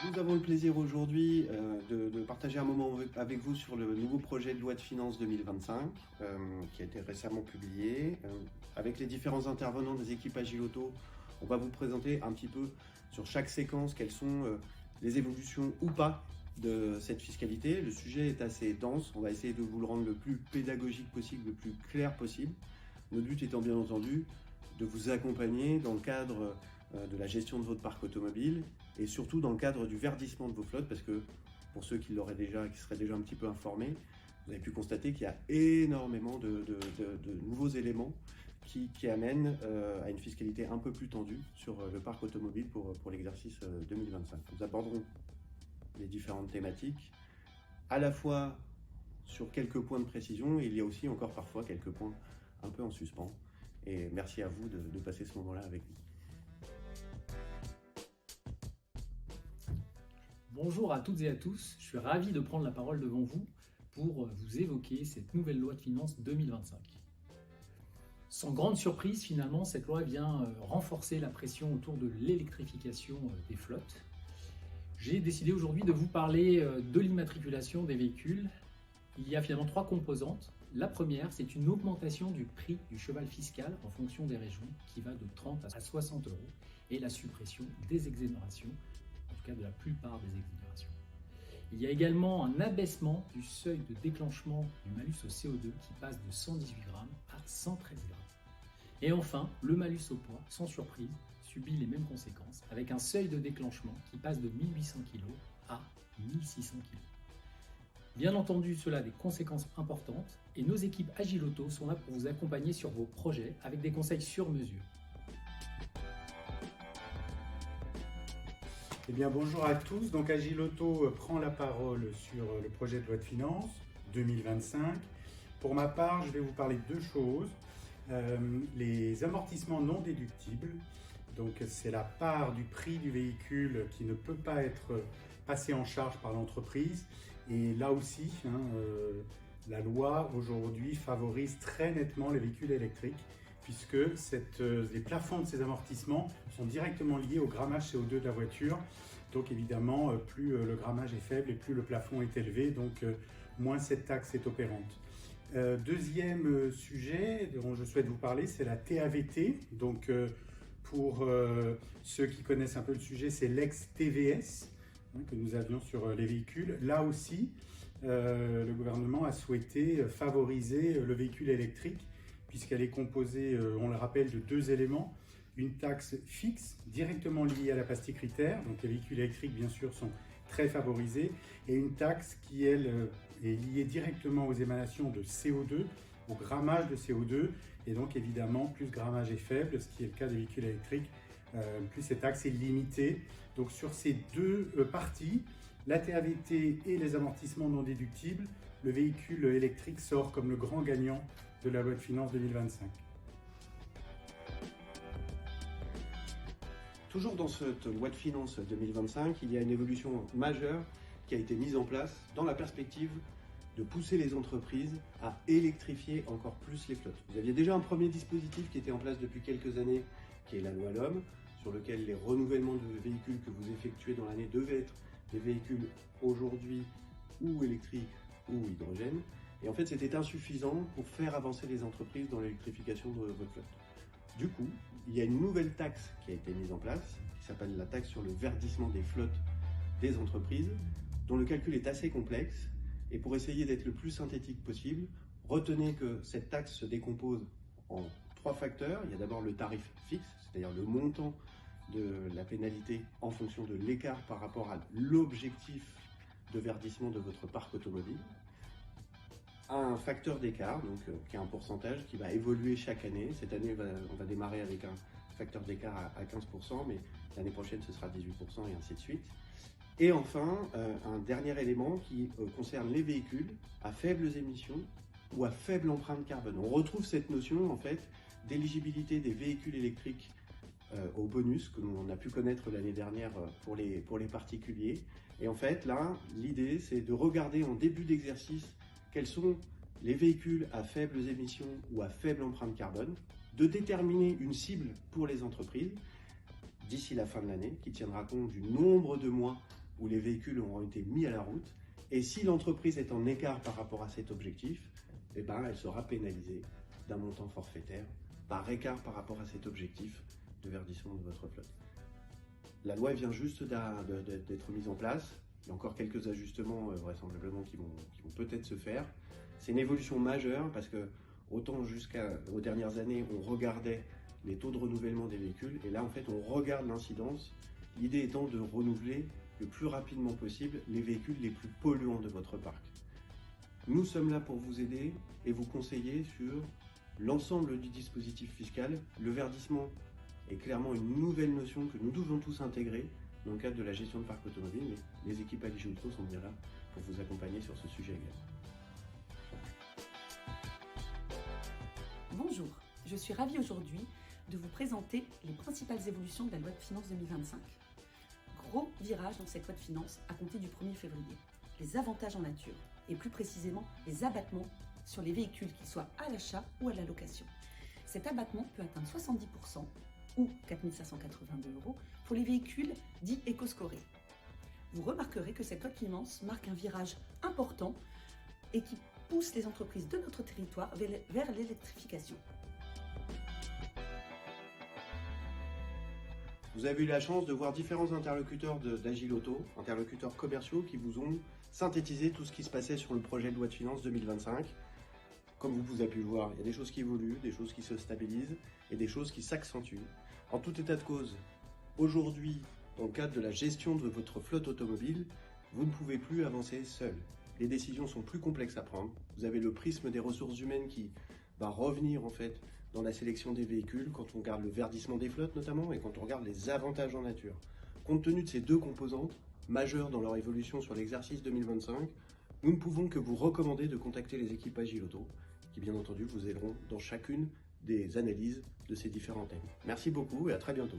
Nous avons le plaisir aujourd'hui de partager un moment avec vous sur le nouveau projet de loi de finances 2025 qui a été récemment publié. Avec les différents intervenants des équipes Agilauto, on va vous présenter un petit peu sur chaque séquence quelles sont les évolutions ou pas de cette fiscalité. Le sujet est assez dense, on va essayer de vous le rendre le plus pédagogique possible, le plus clair possible. Notre but étant bien entendu de vous accompagner dans le cadre de la gestion de votre parc automobile et surtout dans le cadre du verdissement de vos flottes, parce que pour ceux qui l'auraient déjà, qui seraient déjà un petit peu informés, vous avez pu constater qu'il y a énormément de nouveaux éléments qui amènent à une fiscalité un peu plus tendue sur le parc automobile pour l'exercice 2025. Nous aborderons les différentes thématiques, à la fois sur quelques points de précision, et il y a aussi encore parfois quelques points un peu en suspens. Et merci à vous de passer ce moment-là avec nous. Bonjour à toutes et à tous, je suis ravi de prendre la parole devant vous pour vous évoquer cette nouvelle loi de finances 2025. Sans grande surprise, finalement, cette loi vient renforcer la pression autour de l'électrification des flottes. J'ai décidé aujourd'hui de vous parler de l'immatriculation des véhicules. Il y a finalement trois composantes. La première, c'est une augmentation du prix du cheval fiscal en fonction des régions qui va de 30 à 60 euros et la suppression des exonérations, en tout cas de la plupart des exonérations. Il y a également un abaissement du seuil de déclenchement du malus au CO2 qui passe de 118 grammes à 113 grammes. Et enfin, le malus au poids, sans surprise, subit les mêmes conséquences avec un seuil de déclenchement qui passe de 1800 kg à 1600 kg. Bien entendu, cela a des conséquences importantes et nos équipes Agilauto sont là pour vous accompagner sur vos projets avec des conseils sur mesure. Eh bien, bonjour à tous. Donc, Agilauto prend la parole sur le projet de loi de finances 2025. Pour ma part, je vais vous parler de deux choses. Les amortissements non déductibles. Donc, c'est la part du prix du véhicule qui ne peut pas être passée en charge par l'entreprise. Et là aussi, la loi aujourd'hui favorise très nettement les véhicules électriques, puisque les plafonds de ces amortissements sont directement liés au grammage CO2 de la voiture. Donc évidemment, plus le grammage est faible et plus le plafond est élevé, donc moins cette taxe est opérante. Deuxième sujet dont je souhaite vous parler, c'est la TAVT. Donc pour ceux qui connaissent un peu le sujet, c'est l'ex-TVS que nous avions sur les véhicules. Là aussi, le gouvernement a souhaité favoriser le véhicule électrique, puisqu'elle est composée, on le rappelle, de deux éléments. Une taxe fixe directement liée à la pastille critère, donc les véhicules électriques bien sûr sont très favorisés, et une taxe qui elle est liée directement aux émanations de CO2, au grammage de CO2, et donc évidemment plus le grammage est faible, ce qui est le cas des véhicules électriques, plus cette taxe est limitée. Donc sur ces deux parties, la TAVT et les amortissements non déductibles, le véhicule électrique sort comme le grand gagnant de la loi de finances 2025. Toujours dans cette loi de finances 2025, il y a une évolution majeure qui a été mise en place dans la perspective de pousser les entreprises à électrifier encore plus les flottes. Vous aviez déjà un premier dispositif qui était en place depuis quelques années, qui est la loi LOM, sur lequel les renouvellements de véhicules que vous effectuez dans l'année devaient être des véhicules aujourd'hui ou électriques ou hydrogène. Et en fait, c'était insuffisant pour faire avancer les entreprises dans l'électrification de votre flotte. Du coup, il y a une nouvelle taxe qui a été mise en place, qui s'appelle la taxe sur le verdissement des flottes des entreprises, dont le calcul est assez complexe. Et pour essayer d'être le plus synthétique possible, retenez que cette taxe se décompose en trois facteurs. Il y a d'abord le tarif fixe, c'est-à-dire le montant de la pénalité en fonction de l'écart par rapport à l'objectif de verdissement de votre parc automobile. Un facteur d'écart, donc qui est un pourcentage qui va évoluer chaque année. Cette année, on va démarrer avec un facteur d'écart à 15%, mais l'année prochaine, ce sera 18% et ainsi de suite. Et enfin, un dernier élément qui concerne les véhicules à faibles émissions ou à faible empreinte carbone. On retrouve cette notion, en fait, d'éligibilité des véhicules électriques au bonus que l'on a pu connaître l'année dernière pour les particuliers. Et en fait, là, l'idée, c'est de regarder en début d'exercice quels sont les véhicules à faibles émissions ou à faible empreinte carbone, de déterminer une cible pour les entreprises d'ici la fin de l'année qui tiendra compte du nombre de mois où les véhicules auront été mis à la route. Et si l'entreprise est en écart par rapport à cet objectif, eh ben, elle sera pénalisée d'un montant forfaitaire par écart par rapport à cet objectif de verdissement de votre flotte. La loi vient juste d'être mise en place. Il y a encore quelques ajustements vraisemblablement qui vont peut-être se faire. C'est une évolution majeure parce que autant jusqu'aux dernières années, on regardait les taux de renouvellement des véhicules et là en fait on regarde l'incidence. L'idée étant de renouveler le plus rapidement possible les véhicules les plus polluants de votre parc. Nous sommes là pour vous aider et vous conseiller sur l'ensemble du dispositif fiscal. Le verdissement est clairement une nouvelle notion que nous devons tous intégrer dans le cadre de la gestion de parc automobile. Mais les équipes Agilauto sont bien là pour vous accompagner sur ce sujet également. Bonjour, je suis ravie aujourd'hui de vous présenter les principales évolutions de la loi de finances 2025. Gros virage dans cette loi de finances à compter du 1er février. Les avantages en nature, et plus précisément les abattements sur les véhicules, qu'ils soient à l'achat ou à la location. Cet abattement peut atteindre 70% ou 4 582 € pour les véhicules dits éco-scorés. Vous remarquerez que cette loi de finances marque un virage important et qui pousse les entreprises de notre territoire vers l'électrification. Vous avez eu la chance de voir différents interlocuteurs d'Agilauto, interlocuteurs commerciaux qui vous ont synthétisé tout ce qui se passait sur le projet de loi de finances 2025. Comme vous avez pu le voir, il y a des choses qui évoluent, des choses qui se stabilisent et des choses qui s'accentuent. En tout état de cause, aujourd'hui, dans le cadre de la gestion de votre flotte automobile, vous ne pouvez plus avancer seul. Les décisions sont plus complexes à prendre. Vous avez le prisme des ressources humaines qui va revenir en fait dans la sélection des véhicules quand on regarde le verdissement des flottes notamment et quand on regarde les avantages en nature. Compte tenu de ces deux composantes majeures dans leur évolution sur l'exercice 2025, nous ne pouvons que vous recommander de contacter les équipes Agilauto qui bien entendu vous aideront dans chacune des analyses de ces différents thèmes. Merci beaucoup et à très bientôt.